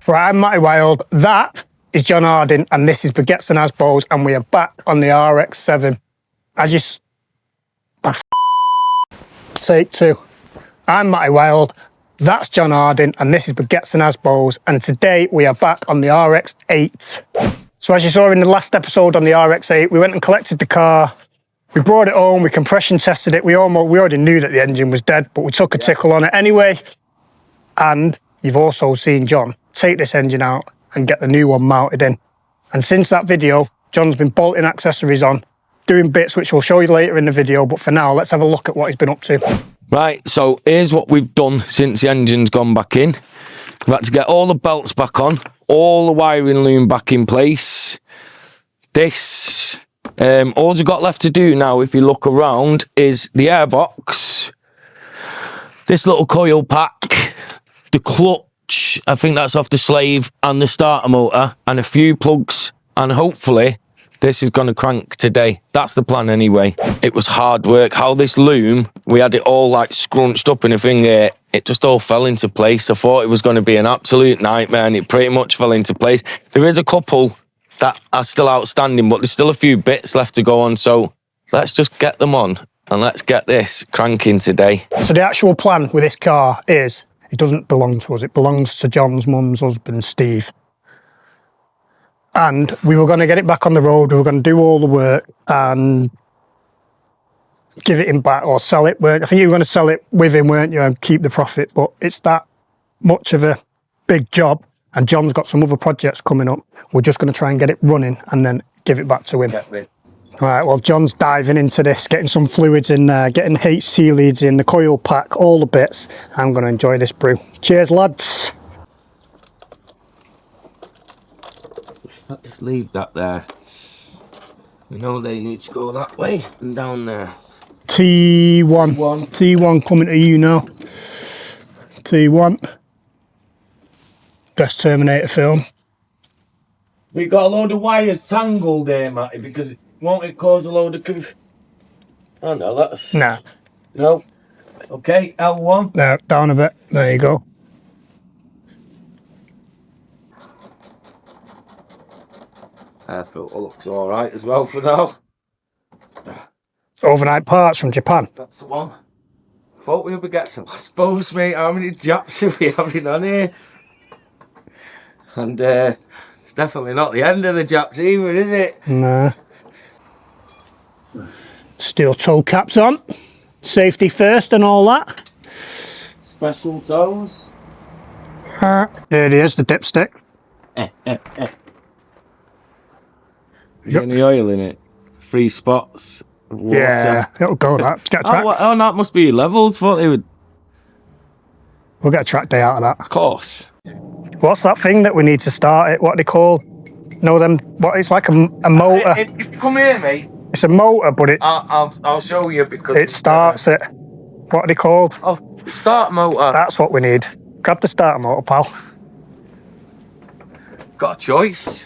Right, I'm Matty Wild. That is John Harding, and this is Baguettes and Asbos, and we are back on the RX7. Take two. I'm Matty Wild. That's John Harding, and this is Baguettes and Asbos, and today we are back on the RX8. So as you saw in the last episode on the RX8, we went and collected the car. We brought it home, we compression tested it. We already knew that the engine was dead, but we took a tickle on it anyway. And you've also seen John take this engine out and get the new one mounted in. And since that video, John's been bolting accessories on, doing bits which we'll show you later in the video, but for now, let's have a look at what he's been up to. Right, so here's what we've done since the engine's gone back in. We've had to get all the belts back on, all the wiring loom back in place. This, all we've got left to do now, if you look around, is the airbox, this little coil pack, the clutch, I think that's off the slave, and the starter motor, and a few plugs, and hopefully this is going to crank today. That's the plan anyway. It was hard work. How this loom, we had it all like scrunched up in a thing here. It just all fell into place. I thought it was going to be an absolute nightmare, and it pretty much fell into place. There is a couple that are still outstanding, but there's still a few bits left to go on. So let's just get them on and let's get this cranking today. So the actual plan with this car is, it doesn't belong to us. It belongs to John's mum's husband, Steve. And we were going to get it back on the road. We were going to do all the work and give it him back or sell it. I think you were going to sell it with him, weren't you, and keep the profit. But it's that much of a big job, and John's got some other projects coming up. We're just going to try and get it running and then give it back to him. All right, well, John's diving into this, getting some fluids in there, getting HC leads in, the coil pack, all the bits. I'm going to enjoy this brew. Cheers, lads. Let's just leave that there. We know they need to go that way and down there. T1 coming to you now. T1. Best Terminator film. We got a load of wires tangled there, Matty, because won't it cause a load of oh no, that's... Nah. No. Okay, L1. There, down a bit. There you go. Air filter looks alright as well for now. Overnight parts from Japan. That's the one. Thought we would get some. I suppose, mate, how many Japs are we having on here? And it's definitely not the end of the Japs either, is it? Nah. Steel toe caps on. Safety first and all that. Special toes. There it is, the dipstick. Is there any oil in it? 3 spots of water. Yeah, it'll go that. Get a track. Oh, that must be levels. Thought they would. We'll get a track day out of that. Of course. What's that thing that we need to start it? What are they called? No, them. What? It's like a motor. Come here, mate. It's a motor, but it. I'll show you because it starts it. What are they called? Oh, start motor. That's what we need. Grab the starter motor, pal. Got a choice.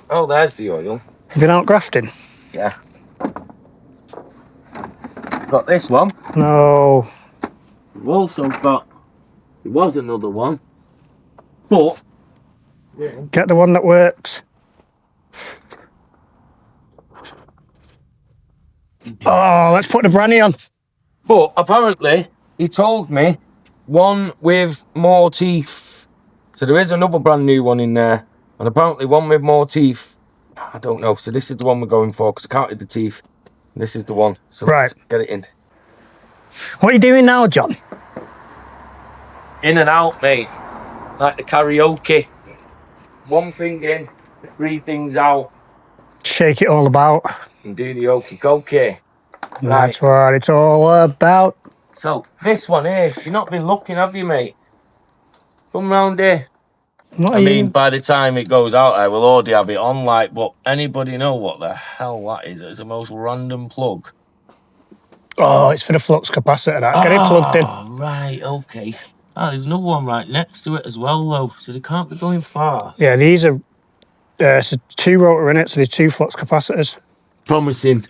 Oh, there's the oil. Have you been out grafting? Yeah. Got this one. No. We've also got... There was another one. But... Get the one that works. Oh, let's put the branny on. But apparently, he told me, one with more teeth. So there is another brand new one in there. And apparently one with more teeth. I don't know. So this is the one we're going for because I counted the teeth. This is the one. So right. Let's get it in. What are you doing now, John? In and out, mate. Like the karaoke. One thing in, 3 things out. Shake it all about. And do the okey dokey. That's what it's all about. So, this one here, you've not been looking, have you, mate? Come round here. I mean, by the time it goes out there, we'll already have it on, like, but anybody know what the hell that is? It's the most random plug. Oh, it's for the flux capacitor, that. Get it plugged in. Oh, right, okay. Oh, there's another one right next to it as well, though, so they can't be going far. Yeah, these are... it's a 2 rotor in it, so there's 2 flux capacitors. Promising.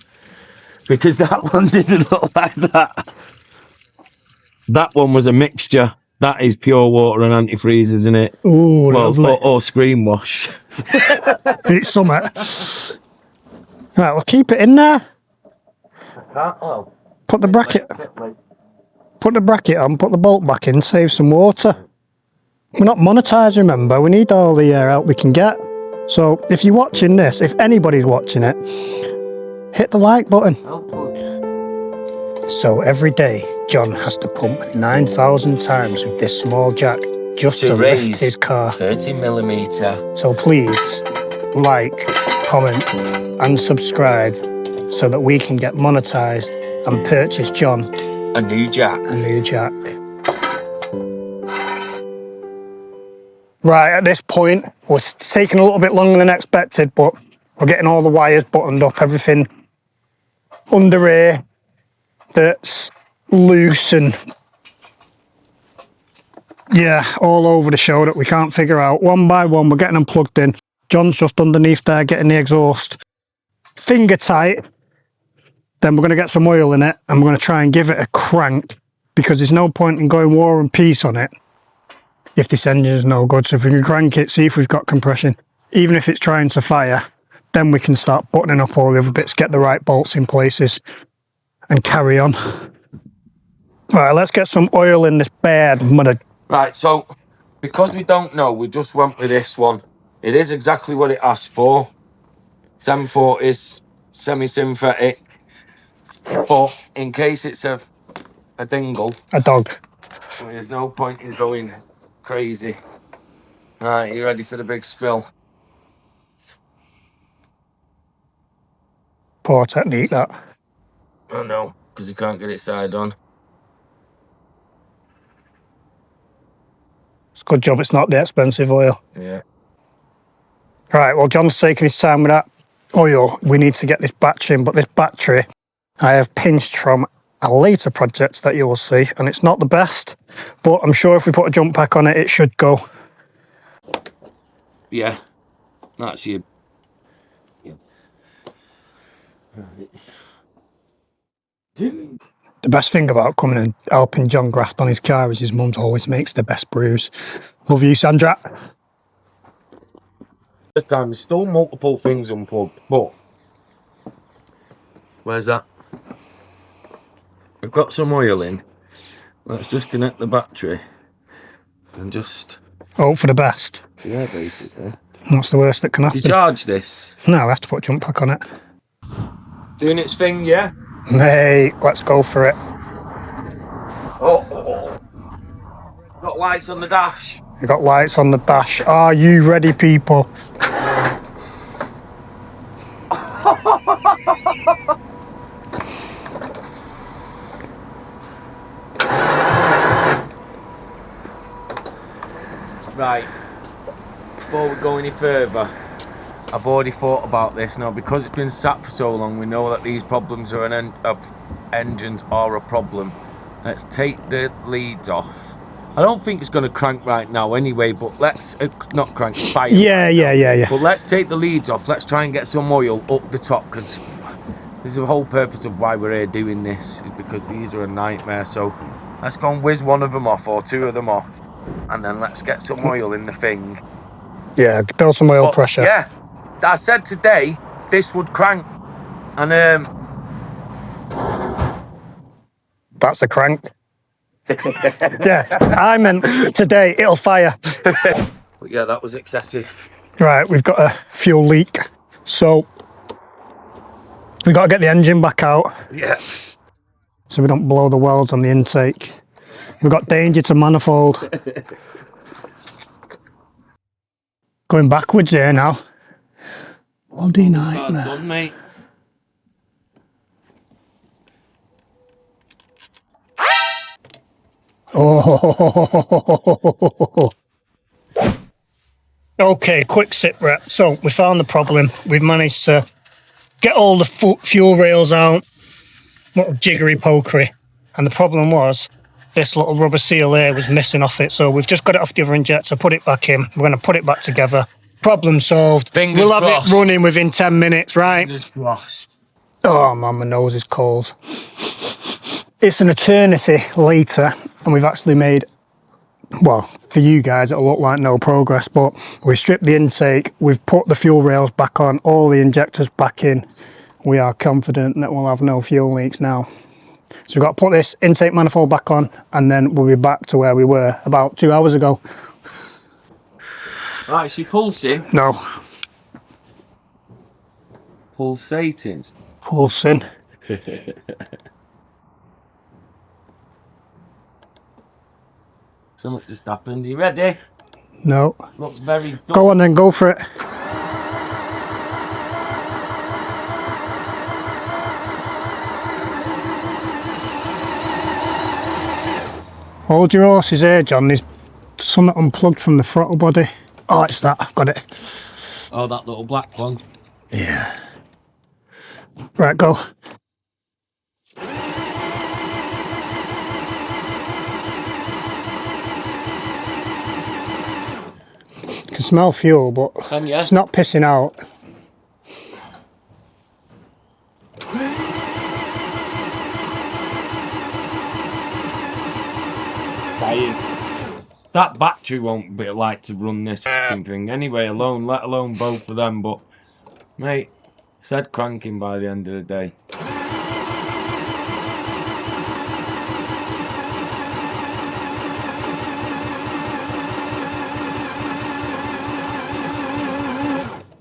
Because that one didn't look like that. That one was a mixture. That is pure water and antifreeze, isn't it? Ooh, Well, lovely. or screen wash. It's summer. Right, we'll keep it in there. Put the bracket. Put the bracket on, put the bolt back in, save some water. We're not monetised, remember. We need all the help we can get. So if you're watching this, if anybody's watching it, hit the like button. So every day, John has to pump 9,000 times with this small jack just to lift his car. 30mm. So please, like, comment and subscribe so that we can get monetised and purchase John A new jack. a new jack. Right, at this point, it's taking a little bit longer than expected, but we're getting all the wires buttoned up, everything under here that's loose and yeah, all over the show that we can't figure out. One by one, we're getting them plugged in. John's just underneath there getting the exhaust finger tight. Then we're going to get some oil in it and we're going to try and give it a crank because there's no point in going war and peace on it if this engine is no good. So if we can crank it, see if we've got compression, even if it's trying to fire, then we can start buttoning up all the other bits, get the right bolts in places and carry on. Right, let's get some oil in this bad mud. Right, so because we don't know, we just went with this one. It is exactly what it asked for. 1040 is semi-synthetic, but in case it's a dingle, A dog. there's no point in going crazy. Right, you ready for the big spill? Poor technique, that. Oh no, because you can't get it side on. It's a good job it's not the expensive oil. Yeah. Right, well, John's taking his time with that oil. We need to get this battery in, but this battery I have pinched from a later project that you will see, and it's not the best, but I'm sure if we put a jump pack on it, it should go. Yeah, that's you. The best thing about coming and helping John graft on his car is his mum always makes the best brews. Love you, Sandra. This time there's still multiple things unplugged, but where's that? We've got some oil in. Let's just connect the battery and just Hope for the best. yeah, basically. What's the worst that can happen? You charge this? No, I have to put a jump pack on it. Doing its thing, yeah. Hey, let's go for it. Oh. Got lights on the dash. We've got lights on the dash. Are you ready, people? Right. Before we go any further, I've already thought about this now. Because it's been sat for so long, we know that these problems are engines are a problem. Let's take the leads off. I don't think it's going to crank right now anyway, but let's not crank, fire. Yeah. But let's take the leads off. Let's try and get some oil up the top, because this is the whole purpose of why we're here doing this, is because these are a nightmare. So let's go and whiz one of them off, or two of them off, and then let's get some oil in the thing. Yeah, build some oil pressure. Yeah, I said today this would crank, and That's a crank. Yeah, I meant today it'll fire. but yeah, that was excessive. Right, we've got a fuel leak, so we've got to get the engine back out Yeah. so we don't blow the welds on the intake. We've got danger to manifold. Going backwards here now. Bloody nightmare. Done, mate. Oh. Okay, quick sit rep. So we found the problem. We've managed to get all the fuel rails out. Little jiggery pokery. And the problem was this little rubber seal here was missing off it. So we've just got it off the other injector, put it back in. We're going to put it back together. Problem solved. Fingers we'll have crossed. it running within 10 minutes, right? Fingers crossed. Oh man, my nose is cold. It's an eternity later, and we've actually made well, for you guys, it'll look like no progress, but we stripped the intake, we've put the fuel rails back on, all the injectors back in. We are confident that we'll have no fuel leaks now. So we've got to put this intake manifold back on, and then we'll be back to where we were about 2 hours ago. Right, is she pulsing? No. Pulsating. Pulsing. Something just happened. Are you ready? No. Looks very dull. Go on then, go for it. Hold your horses here, John. There's something unplugged from the throttle body. Oh, it's that. I've got it. Oh, that little black one. Yeah. Right, go. You can smell fuel, but it's not pissing out. That battery won't be like to run this fucking thing anyway alone, let alone both of them, but mate, said cranking by the end of the day.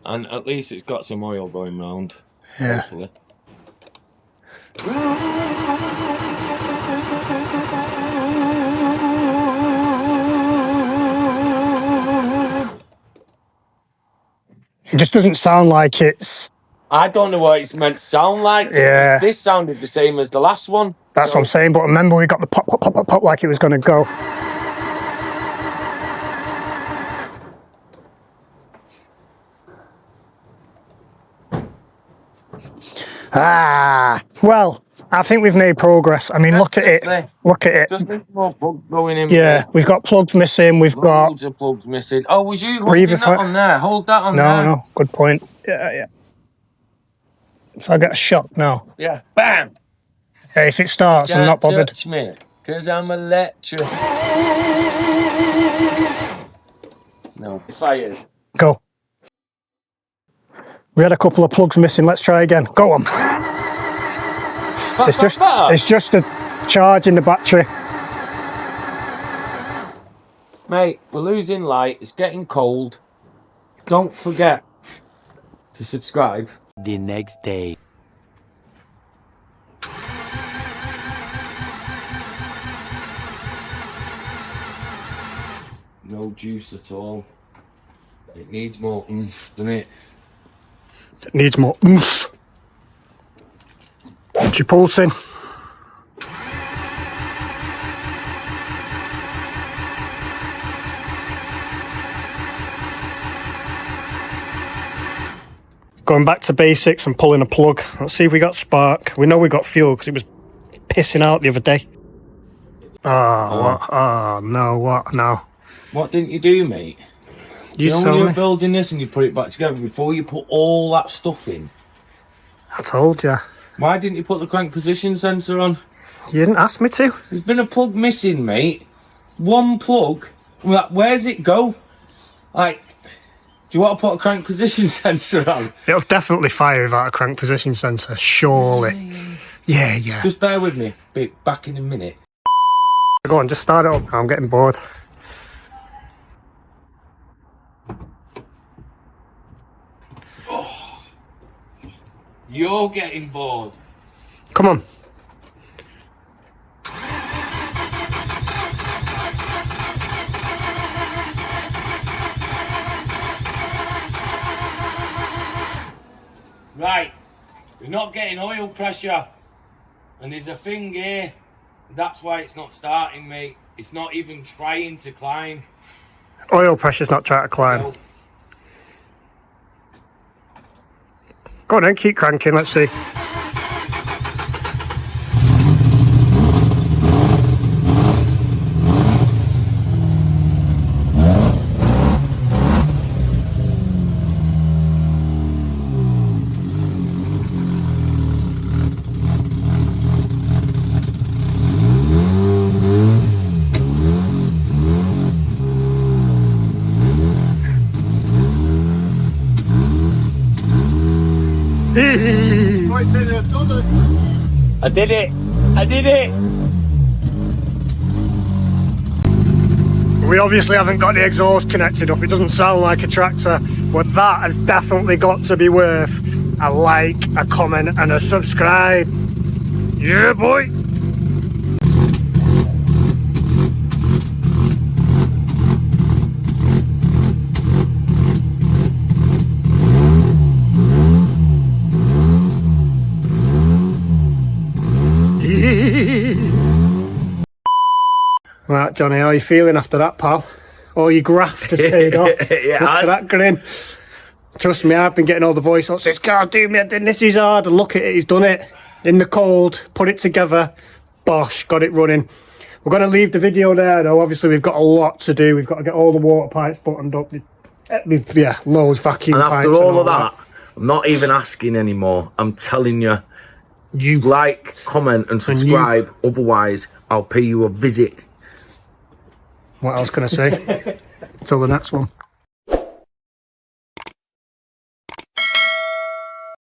And at least it's got some oil going round. Yeah. Hopefully. It just doesn't sound like it's... I don't know what it's meant to sound like. Yeah. This sounded the same as the last one. That's what I'm saying, but remember we got the pop, pop, pop, pop, pop like it was going to go. Ah, well, I think we've made progress. I mean, look at it. Look at it. Just need more plugs going in. Yeah, we've got plugs missing. We've got... Loads of plugs missing. Oh, was you holding that on there? Hold that on there. No, good point. Yeah. So I get a shock now. Yeah, bam! Hey, if it starts, I'm not bothered. Touch me, because I'm electric. No, fired. Go. We had a couple of plugs missing. Let's try again. Go on. It's just a charge in the battery. Mate, we're losing light. It's getting cold. Don't forget to subscribe. The next day. No juice at all. It needs more oomph, doesn't it? It needs more oomph. What's your pulsing? Going back to basics and pulling a plug. Let's see if we got spark. We know we got fuel because it was pissing out the other day. Oh, what? Oh, no, what? No. What didn't you do, mate? You know when you're building this and you put it back together before you put all that stuff in? I told you. Why didn't you put the crank position sensor on? You didn't ask me to. There's been a plug missing, mate. One plug. Where's it go? Like, do you want to put a crank position sensor on? It'll definitely fire without a crank position sensor, surely. Yeah. Just bear with me. Be back in a minute. Go on, just start it up. I'm getting bored. You're getting bored. Come on. Right, we're not getting oil pressure. And there's a thing here. That's why it's not starting, mate. It's not even trying to climb. Oil pressure's not trying to climb. No. Go on then, keep cranking, let's see. I did it. I did it. We obviously haven't got the exhaust connected up. It doesn't sound like a tractor, but that has definitely got to be worth a like, a comment, and a subscribe. Yeah, boy. Right, Johnny, how are you feeling after that, pal? All your graft has paid off. Yeah, look at that grin. Trust me, I've been getting all the voice notes. This can't do me, this is hard. And look at it, he's done it. In the cold, put it together. Bosh, got it running. We're going to leave the video there, though. Obviously, we've got a lot to do. We've got to get all the water pipes buttoned up. Yeah, loads, vacuum And pipes. after all of that, I'm not even asking anymore. I'm telling you. You like, comment, and subscribe. Otherwise, I'll pay you a visit. What else can I say? Till the next one.